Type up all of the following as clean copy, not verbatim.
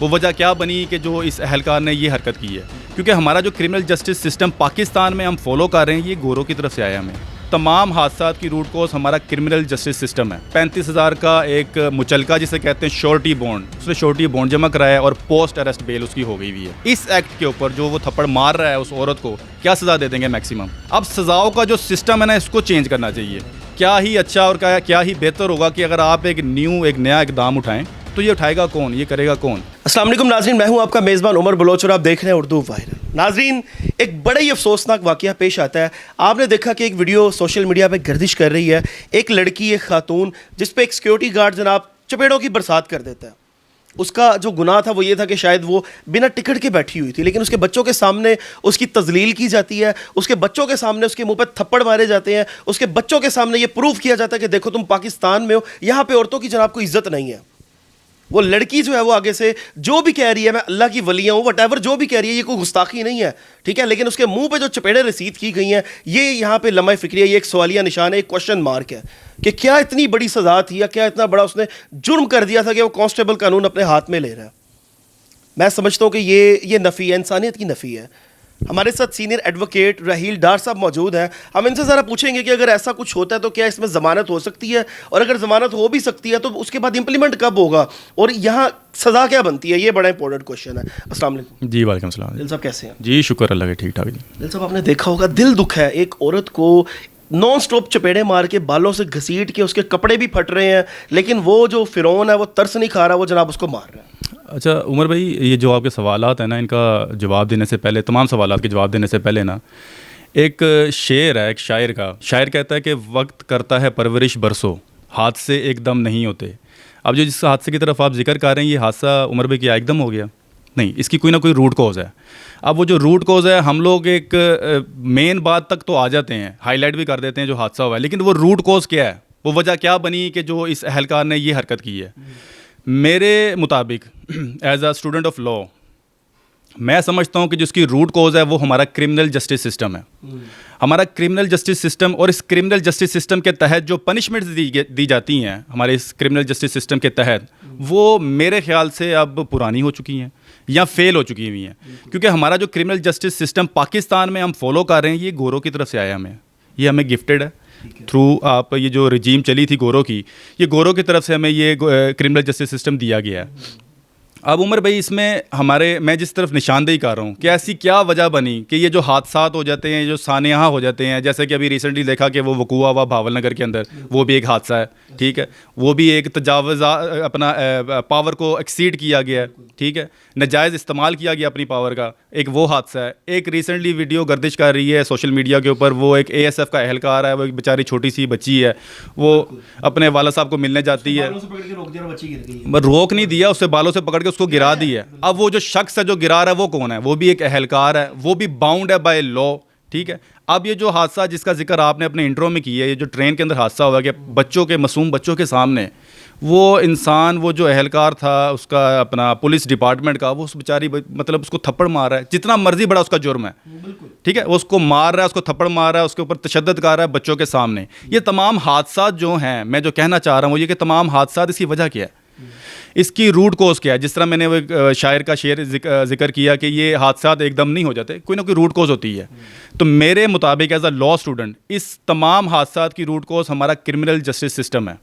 وہ وجہ کیا بنی کہ جو اس اہلکار نے یہ حرکت کی ہے؟ کیونکہ ہمارا جو کرمنل جسٹس سسٹم پاکستان میں ہم فالو کر رہے ہیں یہ گوروں کی طرف سے آیا ہمیں. تمام حادثات کی روٹ کوز ہمارا کرمنل جسٹس سسٹم ہے. 35,000 کا ایک مچلکہ جسے کہتے ہیں شورٹی بونڈ, اس نے شورٹی بونڈ جمع کرایا اور پوسٹ اریسٹ بیل اس کی ہو گئی ہوئی ہے. اس ایکٹ کے اوپر جو وہ تھپڑ مار رہا ہے اس عورت کو کیا سزا دے دیں گے میکسیمم؟ اب سزاؤں کا جو سسٹم ہے نا اس کو چینج کرنا چاہیے. کیا ہی اچھا اور کیا ہی بہتر ہوگا کہ اگر آپ ایک نیا اقدام اٹھائیں تو یہ اٹھائے گا کون, یہ کرے گا کون؟ السلام علیکم ناظرین, میں ہوں آپ کا میزبان عمر بلوچ اور آپ دیکھ رہے ہیں اردو وائرل. ناظرین, ایک بڑا ہی افسوسناک واقعہ پیش آتا ہے. آپ نے دیکھا کہ ایک ویڈیو سوشل میڈیا پہ گردش کر رہی ہے, ایک لڑکی, ایک خاتون, جس پہ ایک سیکیورٹی گارڈ جناب چپیڑوں کی برسات کر دیتا ہے. اس کا جو گناہ تھا وہ یہ تھا کہ شاید وہ بنا ٹکٹ کے بیٹھی ہوئی تھی, لیکن اس کے بچوں کے سامنے اس کی تذلیل کی جاتی ہے, اس کے بچوں کے سامنے اس کے منہ پہ تھپڑ مارے جاتے ہیں, اس کے بچوں کے سامنے یہ پروف کیا جاتا ہے کہ دیکھو تم پاکستان میں ہو, یہاں پہ عورتوں کی جناب کو عزت نہیں ہے. وہ لڑکی جو ہے وہ آگے سے جو بھی کہہ رہی ہے میں اللہ کی ولی ہوں, وٹ ایور جو بھی کہہ رہی ہے, یہ کوئی گستاخی نہیں ہے, ٹھیک ہے, لیکن اس کے منہ پہ جو چپیڑیں رسید کی گئی ہیں یہ یہاں پہ لمحہ فکری ہے, یہ ایک سوالیہ نشان ہے, ایک کوشچن مارک ہے کہ کیا اتنی بڑی سزا تھی یا کیا اتنا بڑا اس نے جرم کر دیا تھا کہ وہ کانسٹیبل قانون اپنے ہاتھ میں لے رہا ہے. میں سمجھتا ہوں کہ یہ نفی ہے, انسانیت کی نفی ہے. ہمارے ساتھ سینئر ایڈوکیٹ راہیل ڈار صاحب موجود ہیں. ہم ان سے ذرا پوچھیں گے کہ اگر ایسا کچھ ہوتا ہے تو کیا اس میں ضمانت ہو سکتی ہے, اور اگر ضمانت ہو بھی سکتی ہے تو اس کے بعد امپلیمنٹ کب ہوگا, اور یہاں سزا کیا بنتی ہے؟ یہ بڑا امپورٹنٹ کوشچن ہے. السلام علیکم. جی وعلیکم السلام. دل صاحب کیسے ہیں؟ جی شکر اللہ کے, ٹھیک ٹھاک. دل صاحب آپ نے دیکھا ہوگا دل دکھ ہے, ایک عورت کو نان سٹاپ چپیڑے مار کے بالوں سے گھسیٹ کے اس کے کپڑے بھی پھٹ رہے ہیں, لیکن وہ جو فرعون ہے وہ ترس نہیں کھا رہا, وہ جناب اس کو مار رہا ہے. اچھا عمر بھائی, یہ جو آپ کے سوالات ہیں نا ان کا جواب دینے سے پہلے, تمام سوالات کے جواب دینے سے پہلے نا ایک شعر ہے ایک شاعر کا. شاعر کہتا ہے کہ وقت کرتا ہے پرورش برسوں, حادثے ایک دم نہیں ہوتے. اب جو جس حادثے کی طرف آپ ذکر کر رہے ہیں یہ حادثہ عمر بھائی کیا ایک دم ہو گیا؟ نہیں, اس کی کوئی نہ کوئی روٹ کوز ہے. اب وہ جو روٹ کوز ہے ہم لوگ ایک مین بات تک تو آ جاتے ہیں, ہائی لائٹ بھی کر دیتے ہیں جو حادثہ ہوا ہے, لیکن وہ روٹ کوز کیا ہے, وہ وجہ کیا بنی کہ جو اس اہلکار نے یہ حرکت کی ہے؟ میرے مطابق as a student of law میں سمجھتا ہوں کہ جس کی روٹ کوز ہے وہ ہمارا کرمنل جسٹس سسٹم ہے. ہمارا کرمنل جسٹس سسٹم, اور اس کرمنل جسٹس سسٹم کے تحت جو پنشمنٹس دی جاتی ہیں ہمارے اس کرمنل جسٹس سسٹم کے تحت, وہ میرے خیال سے اب پرانی ہو چکی ہیں یا فیل ہو چکی ہوئی ہیں. کیونکہ ہمارا جو کرمنل جسٹس سسٹم پاکستان میں ہم فالو کر رہے ہیں یہ گوروں کی طرف سے آیا ہمیں, یہ ہمیں گفٹڈ ہے تھرو آپ یہ جو رجیم چلی تھی گوروں کی, یہ گوروں کی طرف سے ہمیں یہ کرمنل جسٹس سسٹم دیا گیا ہے. اب عمر بھائی اس میں میں جس طرف نشاندہی کر رہا ہوں کہ ایسی کیا وجہ بنی کہ یہ جو حادثات ہو جاتے ہیں, جو سانحہ ہو جاتے ہیں, جیسے کہ ابھی ریسنٹلی دیکھا کہ وہ وقوع ہوا بھاول نگر کے اندر, وہ بھی ایک حادثہ ہے, ٹھیک ہے, وہ بھی ایک تجاوز اپنا پاور کو ایکسیڈ کیا گیا ہے, ٹھیک ہے, ناجائز استعمال کیا گیا اپنی پاور کا, ایک وہ حادثہ ہے. ایک ریسنٹلی ویڈیو گردش کر رہی ہے سوشل میڈیا کے اوپر, وہ ایک ASF کا اہلکار ہے, وہ ایک بیچاری چھوٹی سی بچی ہے, وہ اپنے والد صاحب کو ملنے جاتی ہے, روک نہیں دیا, اس سے بالوں سے پکڑ کے اس کو گرا دی ہے. اب وہ جو شخص ہے جو گرا رہا ہے وہ کون ہے؟ وہ بھی ایک اہلکار ہے, وہ بھی باؤنڈ ہے بائی لا, ٹھیک ہے. اب یہ جو حادثہ جس کا ذکر آپ نے اپنے انٹرو میں کیا ہے, یہ جو ٹرین کے اندر حادثہ ہوا کہ بچوں کے معصوم بچوں کے سامنے وہ انسان, وہ جو اہلکار تھا اس کا اپنا پولیس ڈپارٹمنٹ کا, وہ اس بیچاری مطلب اس کو تھپڑ مار رہا ہے, جتنا مرضی بڑا اس کا جرم ہے, ٹھیک ہے, وہ اس کو مار رہا ہے, اس کو تھپڑ مار رہا ہے, اس کے اوپر تشدد کر رہا ہے بچوں کے سامنے. یہ تمام حادثات جو ہیں, میں جو کہنا چاہ رہا ہوں وہ یہ کہ تمام حادثات اس کی وجہ کیا ہے, اس کی روٹ کوز کیا ہے؟ جس طرح میں نے وہ شاعر کا شعر ذکر کیا کہ یہ حادثات ایک دم نہیں ہو جاتے, کوئی نہ کوئی روٹ کوز ہوتی ہے. تو میرے مطابق ایز اے لا اسٹوڈنٹ اس تمام حادثات کی روٹ کوز ہمارا کرمنل جسٹس سسٹم ہے.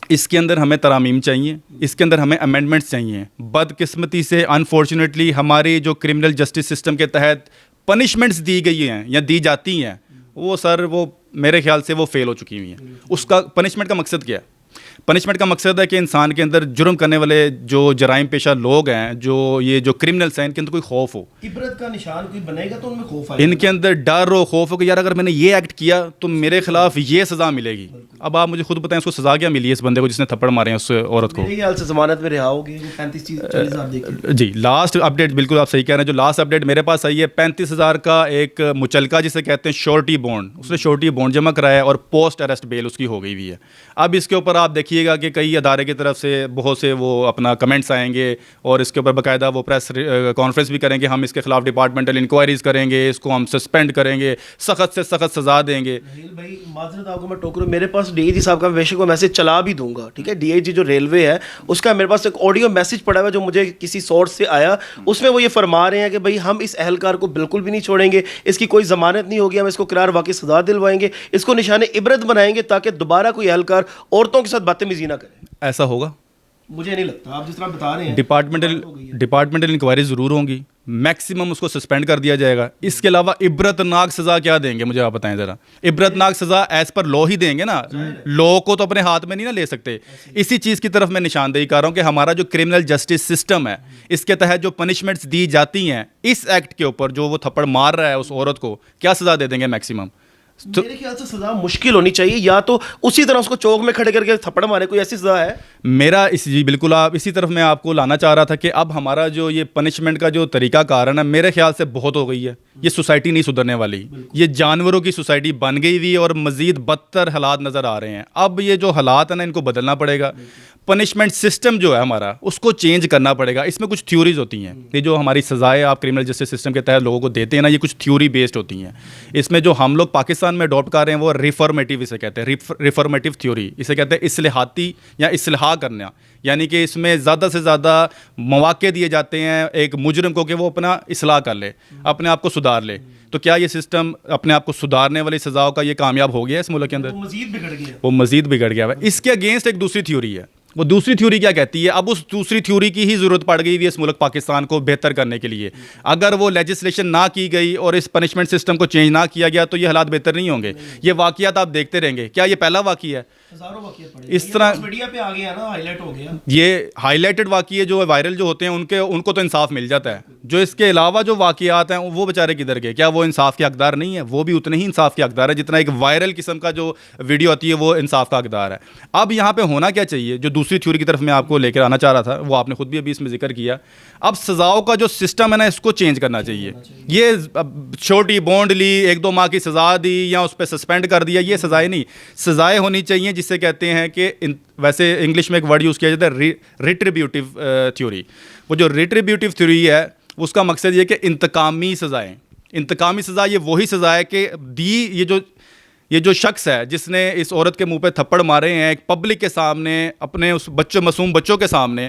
اس کے اندر ہمیں ترامیم چاہیے, اس کے اندر ہمیں امینڈمنٹس چاہیے. بدقسمتی سے انفارچونیٹلی ہماری جو کرمنل جسٹس سسٹم کے تحت پنشمنٹس دی گئی ہیں یا دی جاتی ہیں وہ سر وہ میرے خیال سے وہ فیل ہو چکی ہوئی ہیں. اس کا پنشمنٹ کا مقصد کیا ہے؟ پنشمنٹ کا مقصد ہے کہ انسان کے اندر جرم کرنے والے جو جرائم پیشہ لوگ ہیں, جو یہ جو کرمنلس ہیں, ان کے اندر کوئی خوف ہو, عبرت کا نشان کوئی بنے گا تو ان میں خوف آئے, ان کے اندر ڈر ہو, خوف ہو کہ یار اگر میں نے یہ ایکٹ کیا تو میرے خلاف یہ سزا ملے گی. اب آپ مجھے خود بتائیں اس کو سزا کیا ملی ہے اس بندے کو جس نے تھپڑ مارے ہیں اس عورت کو؟ میرے خیال سے ضمانت میں رہا ہوگی 35-40,000. جی لاسٹ اپڈیٹ بالکل آپ صحیح کہہ رہے ہیں, جو لاسٹ اپڈیٹ میرے پاس آئی ہے 35,000 کا ایک مچلکہ جسے کہتے ہیں شورٹی بونڈ, اس نے شورٹی بونڈ جمع کرایا اور پوسٹ اریسٹ بیل اس کی ہو گئی ہوئی ہے. اب اس کے اوپر آپ دیکھیں دیکھیے گا کہ کئی ادارے کی طرف سے بہت سے وہ اپنا کمنٹس آئیں گے اور اس کے اوپر باقاعدہ وہ پریس کانفرنس بھی کریں گے, ہم اس کے خلاف ڈپارٹمنٹل انکوائریز کریں گے, اس کو ہم سسپینڈ کریں گے, سخت سے سخت سزا دیں گے. بھائی معذرت آپ کو میں ٹوک رہا ہوں, میرے پاس ڈی آئی جی صاحب کا بے شک وہ میسج چلا بھی دوں گا, ٹھیک ہے, ڈی آئی جی جو ریلوے ہے اس کا میرے پاس ایک آڈیو میسج پڑا ہوا ہے جو مجھے کسی سورس سے آیا, اس میں وہ یہ فرما رہے ہیں کہ بھائی ہم اس اہلکار کو بالکل بھی نہیں چھوڑیں گے, اس کی کوئی ضمانت نہیں ہوگی, ہم اس کو قرار واقعی سزا دلوائیں گے, اس کو نشان عبرت بنائیں گے تاکہ دوبارہ کوئی اہلکار عورتوں کے ساتھ بدتمیزی نہ کرے. ایسا ہوگا؟ مجھے نہیں لگتا, آپ جس طرح بتا رہے ہیں ڈپارٹمنٹل انکوائری ضرور ہوں گی, میکسیمم اس کو سسپینڈ کر دیا جائے گا. اس کے علاوہ عبرت ناک سزا کیا دیں گے مجھے آپ بتائیں ذرا. عبرت ناک سزا ایز پر لا ہی دیں گے نا, لا کو تو اپنے ہاتھ میں نہیں نا لے سکتے. اسی چیز کی طرف میں نشاندہی کر رہا ہوں کہ ہمارا جو کرمنل جسٹس سسٹم ہے اس کے تحت جو پنشمنٹس دی جاتی ہیں اس ایکٹ کے اوپر, جو وہ تھپڑ مار رہا ہے اس عورت کو, کیا سزا دے دیں گے میکسیمم؟ میرے خیال سے سزا مشکل ہونی چاہیے, یا تو اسی طرح اس کو چوک میں کھڑے کر کے تھپڑ مارے, کوئی ایسی سزا ہے؟ میرا جی بالکل, آپ اسی طرف میں آپ کو لانا چاہ رہا تھا کہ اب ہمارا جو یہ پنشمنٹ کا جو طریقہ کار ہے نا, میرے خیال سے بہت ہو گئی ہے. یہ سوسائٹی نہیں سدھرنے والی, یہ جانوروں کی سوسائٹی بن گئی ہوئی اور مزید بدتر حالات نظر آ رہے ہیں. اب یہ جو حالات ہیں نا ان کو بدلنا پڑے گا. پنشمنٹ سسٹم جو ہے ہمارا اس کو چینج کرنا پڑے گا. اس میں کچھ تھیوریز ہوتی ہیں, یہ جو ہماری سزائیں آپ کرمنل جسٹس سسٹم کے تحت لوگوں کو دیتے ہیں نا, یہ کچھ تھیوری بیسڈ ہوتی ہیں. اس میں جو ہم لوگ پاکستان میں اڈاپٹ کر رہے ہیں وہ ریفارمیٹیو اسے کہتے ہیں, ریفارمیٹیو تھیوری اسے کہتے ہیں, اصلاحاتی یا اصلاح کرنا. یعنی کہ اس میں زیادہ سے زیادہ مواقع دیے جاتے ہیں ایک مجرم کو کہ وہ اپنا اصلاح کر لے, اپنے آپ کو سدھار لے. تو کیا یہ سسٹم اپنے آپ کو سدھارنے والی سزاؤں کا یہ کامیاب ہو گیا اس ملک کے اندر؟ وہ مزید بگڑ گیا ہے. اس کے اگینسٹ ایک دوسری تھیوری ہے. وہ دوسری تھیوری کیا کہتی ہے؟ اب اس دوسری تھیوری کی ہی ضرورت پڑ گئی ہے اس ملک پاکستان کو بہتر کرنے کے لیے. اگر وہ لیجسلیشن نہ کی گئی اور اس پنشمنٹ سسٹم کو چینج نہ کیا گیا تو یہ حالات بہتر نہیں ہوں گے. یہ واقعات آپ دیکھتے رہیں گے. کیا یہ پہلا واقعہ ہے؟ اس طرح یہ ہائی لائٹڈ واقعے جو وائرل جو ہوتے ہیں ان کو تو انصاف مل جاتا ہے. جو اس کے علاوہ جو واقعات ہیں وہ بیچارے کدھر گئے؟ کیا وہ انصاف کے حقدار نہیں ہے؟ وہ بھی اتنے ہی انصاف کے حقدار ہے جتنا ایک وائرل قسم کا جو ویڈیو آتی ہے وہ انصاف کا حقدار ہے. اب یہاں پہ ہونا کیا چاہیے؟ جو دوسری تھیوری کی طرف میں آپ کو لے کر آنا چاہ رہا تھا وہ آپ نے خود بھی ابھی اس میں ذکر کیا. اب سزاؤں کا جو سسٹم ہے نا اس کو چینج کرنا چاہیے. یہ چھوٹی بونڈلی 1-2 ماہ کی سزا دی یا اس پہ سسپینڈ کر دیا, یہ سزائیں نہیں. سزائیں ہونی چاہیے جسے کہتے ہیں کہ ویسے انگلش میں ایک ورڈ یوز کیا جاتا ہے ریٹریبیوٹیو تھیوری. وہ جو ریٹریبیوٹیو تھیوری ہے اس کا مقصد یہ کہ انتقامی سزائیں. انتقامی سزا یہ وہی سزا ہے کہ یہ جو شخص ہے جس نے اس عورت کے منہ پہ تھپڑ مارے ہیں ایک پبلک کے سامنے, اپنے اس معصوم بچوں کے سامنے,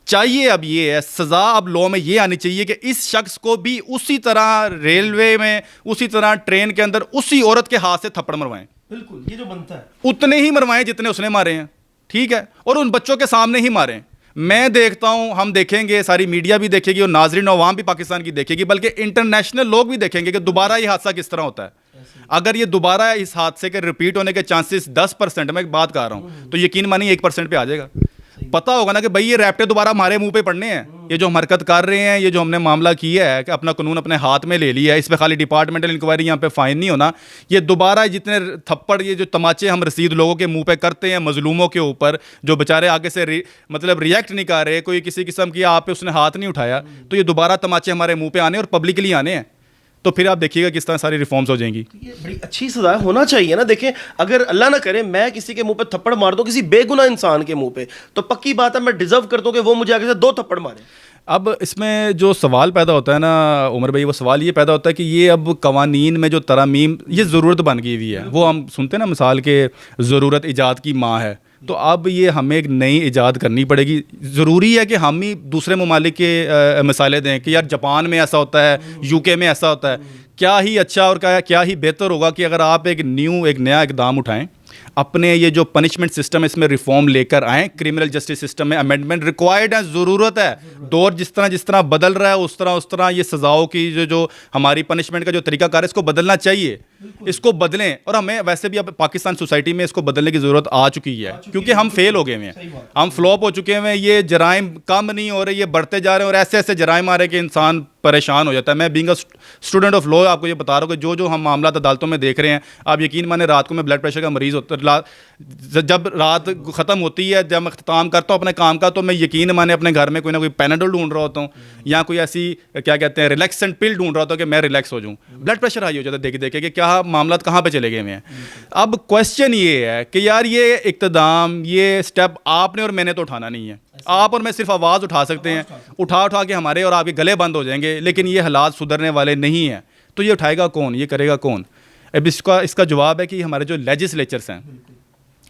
چاہیے اب یہ ہے سزا اب لا میں یہ آنی چاہیے کہ اس شخص کو بھی اسی طرح ریلوے میں, اسی طرح ٹرین کے اندر اسی عورت کے ہاتھ سے تھپڑ مروائیں. بالکل یہ جو بنتا ہے اتنے ہی مروائیں جتنے اس نے مارے ہیں, ٹھیک ہے, اور ان بچوں کے سامنے ہی ماریں. میں دیکھتا ہوں, ہم دیکھیں گے, ساری میڈیا بھی دیکھے گی اور ناظرین عوام بھی پاکستان کی دیکھے گی, بلکہ انٹرنیشنل لوگ بھی دیکھیں گے کہ دوبارہ یہ حادثہ کس طرح ہوتا ہے. اگر یہ دوبارہ اس حادثے کے ریپیٹ ہونے کے چانسز 10% میں بات کر رہا ہوں تو یقین مانی 1% پہ آ جائے گا. پتا ہوگا نا کہ بھائی یہ ریپٹے دوبارہ ہمارے منہ پہ پڑنے ہیں. یہ جو ہم حرکت کر رہے ہیں, یہ جو ہم نے معاملہ کیا ہے کہ اپنا قانون اپنے ہاتھ میں لے لیا ہے, اس پہ خالی ڈپارٹمنٹل انکوائری یہاں پہ فائن نہیں ہونا. یہ دوبارہ جتنے تھپڑ, یہ جو تماچے ہم رسید لوگوں کے منہ پہ کرتے ہیں مظلوموں کے اوپر, جو بیچارے آگے سے مطلب ریئیکٹ نہیں کر رہے, کوئی کسی قسم کی آپ پہ اس نے ہاتھ نہیں اٹھایا, تو یہ دوبارہ تماچے ہمارے منہ پہ آنے اور پبلکلی آنے ہیں. تو پھر آپ دیکھیے گا کس طرح ساری ریفارمز ہو جائیں گی. یہ بڑی اچھی سزا ہونا چاہیے نا. دیکھیں اگر اللہ نہ کرے میں کسی کے منہ پہ تھپڑ مار دوں, کسی بے گناہ انسان کے منہ پہ, تو پکی بات ہے میں ڈیزرو کرتا ہوں کہ وہ مجھے آگے سے 2 تھپڑ مارے. اب اس میں جو سوال پیدا ہوتا ہے نا عمر بھائی, وہ سوال یہ پیدا ہوتا ہے کہ یہ اب قوانین میں جو ترامیم یہ ضرورت بن گئی ہوئی ہے. وہ ہم سنتے ہیں نا مثال کہ ضرورت ایجاد کی ماں ہے, تو اب یہ ہمیں ایک نئی ایجاد کرنی پڑے گی. ضروری ہے کہ ہم ہی دوسرے ممالک کے مثالیں دیں کہ یار جاپان میں ایسا ہوتا ہے, UK میں ایسا ہوتا ہے. کیا ہی اچھا اور کیا ہی بہتر ہوگا کہ اگر آپ ایک نیا اقدام اٹھائیں, اپنے یہ جو پنشمنٹ سسٹم اس میں ریفارم لے کر آئیں. کرمنل جسٹس سسٹم میں امینڈمنٹ ریکوائرڈ ہے, ضرورت ہے. دور جس طرح بدل رہا ہے اس طرح یہ سزاؤں کی جو ہماری پنشمنٹ کا جو طریقہ کار ہے اس کو بدلنا چاہیے. اس کو بدلیں, اور ہمیں ویسے بھی اب پاکستان سوسائٹی میں اس کو بدلنے کی ضرورت آ چکی ہے کیونکہ ہم فیل ہو گئے ہیں, ہم فلوپ ہو چکے ہیں. یہ جرائم کم نہیں ہو رہے, یہ بڑھتے جا رہے ہیں, اور ایسے جرائم آ رہے کہ انسان پریشان ہو جاتا ہے. میں being a student of law آپ کو یہ بتا رہا ہوں کہ جو ہم معاملات عدالتوں میں دیکھ رہے ہیں, آپ یقین مانیں رات کو میں بلڈ پریشر کا مریض ہوتا, جب رات ختم ہوتی ہے, جب میں اختتام کرتا ہوں اپنے کام کا, تو میں یقین مانے اپنے گھر میں کوئی نہ کوئی پیناڈول ڈھونڈ رہا ہوتا ہوں یا کوئی ایسی کیا کہتے ہیں ریلیکسنٹ پل ڈھونڈ رہا ہوتا ہوں کہ میں ریلیکس ہو جاؤں. بلڈ پریشر ہائی ہو جاتا ہے دیکھ کے کہ کیا کہاں معاملات کہاں پہ چلے گئے ہوئے ہیں. اب کوشچن یہ ہے کہ یار یہ اقتدام یہ اسٹیپ آپ نے اور میں نے تو اٹھانا نہیں ہے. آپ اور میں صرف آواز اٹھا سکتے ہیں, اٹھا کے ہمارے اور آپ کے گلے بند ہو جائیں گے, لیکن یہ حالات سدھرنے والے نہیں ہیں. تو یہ اٹھائے گا کون, یہ کرے گا کون؟ اب اس کا جواب ہے کہ ہمارے جو لیجسلیچرس ہیں,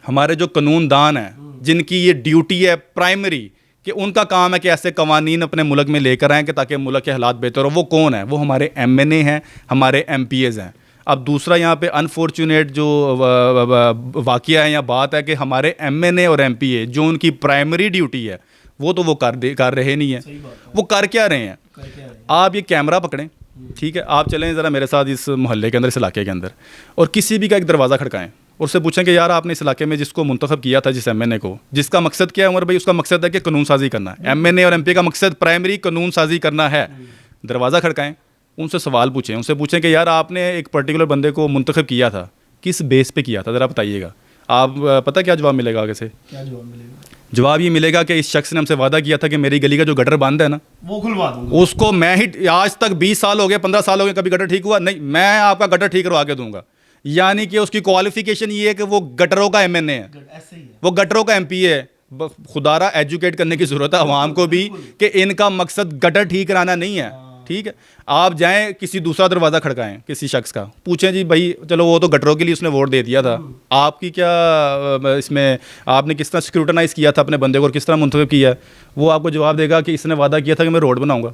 ہمارے جو قانون دان ہیں, جن کی یہ ڈیوٹی ہے پرائمری کہ ان کا کام ہے کہ ایسے قوانین اپنے ملک میں لے کر آئیں کہ تاکہ ملک کے حالات بہتر ہو, وہ کون ہے؟ وہ ہمارے ایم این اے ہیں, ہمارے ایم پی ایز ہیں. اب دوسرا یہاں پہ انفارچونیٹ جو واقعہ ہے یا بات ہے کہ ہمارے ایم این اے اور ایم پی اے جو ان کی پرائمری ڈیوٹی ہے وہ تو وہ کر رہے نہیں ہیں. وہ کر کیا رہے ہیں؟ آپ یہ کیمرہ پکڑیں, ٹھیک ہے, آپ چلیں ذرا میرے ساتھ اس محلے کے اندر, اس علاقے کے اندر, اور کسی بھی کا ایک دروازہ کھڑکائیں اور اس سے پوچھیں کہ یار آپ نے اس علاقے میں جس کو منتخب کیا تھا, جس ایم این اے کو, جس کا مقصد کیا ہے عمر بھائی؟ اس کا مقصد ہے کہ قانون سازی کرنا ہے. ایم این اے اور ایم پی کا مقصد پرائمری قانون سازی کرنا ہے. دروازہ کھڑکائیں, ان سے سوال پوچھیں, ان سے پوچھیں کہ یار آپ نے ایک پرٹیکولر بندے کو منتخب کیا تھا, کس بیس پہ کیا تھا, ذرا بتائیے گا. آپ پتہ کیا جواب ملے گا آگے سے؟ کیا جواب ملے گا؟ جواب یہ ملے گا کہ اس شخص نے ہم سے وعدہ کیا تھا کہ میری گلی کا جو گٹر بند ہے نا وہ کھلوا دوں گا, اس کو میں ہی, آج تک 20 سال ہو گئے, 15 سال ہو گئے, کبھی گٹر ٹھیک ہوا نہیں, میں آپ کا گٹر ٹھیک کروا کے دوں گا. یعنی کہ اس کی کوالیفیکیشن یہ ہے کہ وہ گٹروں کا ایم این اے ہے, ایسے ہی ہے. وہ گٹروں کا ایم پی ہے. خدا را ایجوکیٹ کرنے کی ضرورت ہے عوام کو بھی کہ ان کا مقصد گٹر ٹھیک کرانا نہیں ہے. ٹھیک ہے, آپ جائیں کسی دوسرا دروازہ کھڑکائیں کسی شخص کا, پوچھیں جی بھائی چلو وہ تو گٹروں کے لیے اس نے ووٹ دے دیا تھا, آپ کی کیا اس میں آپ نے کس طرح سکروٹنائز کیا تھا اپنے بندے کو اور کس طرح منتخب کیا؟ وہ آپ کو جواب دے گا کہ اس نے وعدہ کیا تھا کہ میں روڈ بناؤں گا,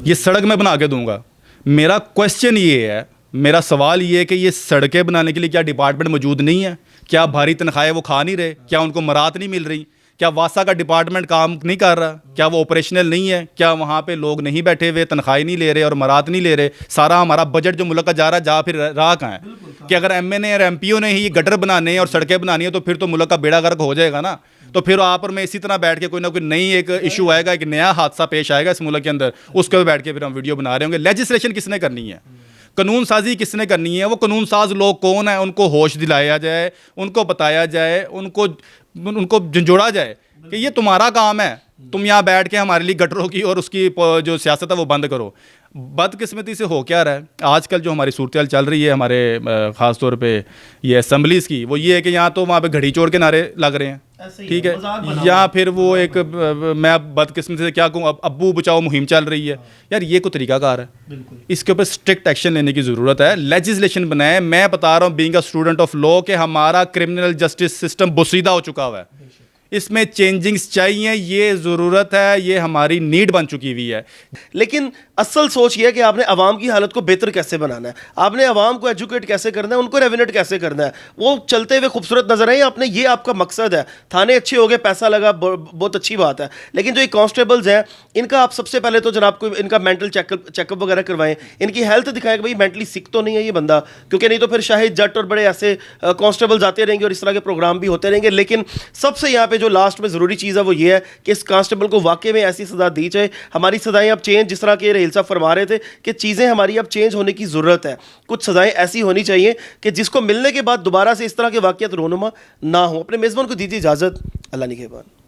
یہ سڑک میں بنا کے دوں گا. میرا کوشچن یہ ہے, میرا سوال یہ ہے کہ یہ سڑکیں بنانے کے لیے کیا ڈپارٹمنٹ موجود نہیں ہے؟ کیا بھاری تنخواہیں وہ کھا نہیں رہے؟ کیا ان کو مرات نہیں مل رہی؟ کیا واسا کا ڈپارٹمنٹ کام نہیں کر رہا؟ کیا وہ آپریشنل نہیں ہے؟ کیا وہاں پہ لوگ نہیں بیٹھے ہوئے, تنخواہیں نہیں لے رہے اور مرات نہیں لے رہے؟ سارا ہمارا بجٹ جو ملک کا جا رہا ہے, جا پھر راہ کہاں ہے؟ کہ اگر ایم این اے اور ایم پی او نے ہی گٹر بنانے اور سڑکیں بنانی ہے تو پھر تو ملک کا بیڑا غرق ہو جائے گا نا. تو پھر آپ اور میں اسی طرح بیٹھ کے کوئی نہ کوئی نئی ایک ایشو آئے گا, ایک نیا حادثہ پیش آئے گا اس ملک کے اندر, اس کے بیٹھ کے پھر ہم ویڈیو بنا رہے ہوں گے. لیجسلیشن کس نے کرنی ہے؟ قانون سازی کس نے کرنی ہے؟ وہ قانون ساز لوگ کون ہیں؟ ان کو ہوش دلایا جائے, ان کو بتایا جائے, ان کو جھنجھوڑا جائے کہ یہ تمہارا کام ہے, تم یہاں بیٹھ کے ہمارے لیے گٹروں کی اور اس کی جو سیاست ہے وہ بند کرو. بدقسمتی سے ہو کیا رہا ہے آج کل جو ہماری صورتحال چل رہی ہے ہمارے خاص طور پہ یہ اسمبلیز کی, وہ یہ ہے کہ یہاں تو وہاں پہ گھڑی چوڑ کے نعرے لگ رہے ہیں, ٹھیک ہے, یا پھر وہ ایک میں بدقسمتی سے کیا کہوں, ابو بچاؤ مہم چل رہی ہے. یار یہ کوئی طریقہ کار ہے؟ اس کے اوپر اسٹرکٹ ایکشن لینے کی ضرورت ہے, لیجسلیشن بنائے. میں بتا رہا ہوں being a student of law کہ ہمارا کرمنل جسٹس سسٹم بوسیدہ ہو چکا ہوا ہے, اس میں چینجنگز چاہیے, یہ ضرورت ہے, یہ ہماری نیڈ بن چکی ہوئی ہے. لیکن اصل سوچ یہ ہے کہ آپ نے عوام کی حالت کو بہتر کیسے بنانا ہے, آپ نے عوام کو ایجوکیٹ کیسے کرنا ہے, ان کو ریونیٹ کیسے کرنا ہے. وہ چلتے ہوئے خوبصورت نظر آئے آپ نے, یہ آپ کا مقصد ہے. تھانے اچھے ہو گئے, پیسہ لگا, بہت اچھی بات ہے. لیکن جو یہ کانسٹیبلز ہیں ان کا آپ سب سے پہلے تو جناب کو ان کا مینٹل چیک اپ وغیرہ کروائیں, ان کی ہیلتھ دکھائیں کہ بھائی مینٹلی سک تو نہیں ہے یہ بندہ, کیونکہ نہیں تو پھر شاہد جٹ اور بڑے ایسے کانسٹیبلز آتے رہیں گے اور اس طرح کے پروگرام بھی ہوتے رہیں گے. لیکن سب سے یہاں پہ جو لاسٹ میں ضروری چیز ہے وہ یہ ہے کہ اس کانسٹیبل کو واقعی میں ایسی سزا دی جائے. ہماری سزائیں اب چینج, جس طرح کہ ریل صاحب فرما رہے تھے کہ چیزیں ہماری اب چینج ہونے کی ضرورت ہے. کچھ سزائیں ایسی ہونی چاہیے کہ جس کو ملنے کے بعد دوبارہ سے اس طرح کے واقعات رونما نہ ہوں. اپنے میزبان کو دیجیے اجازت, اللہ نگہبان.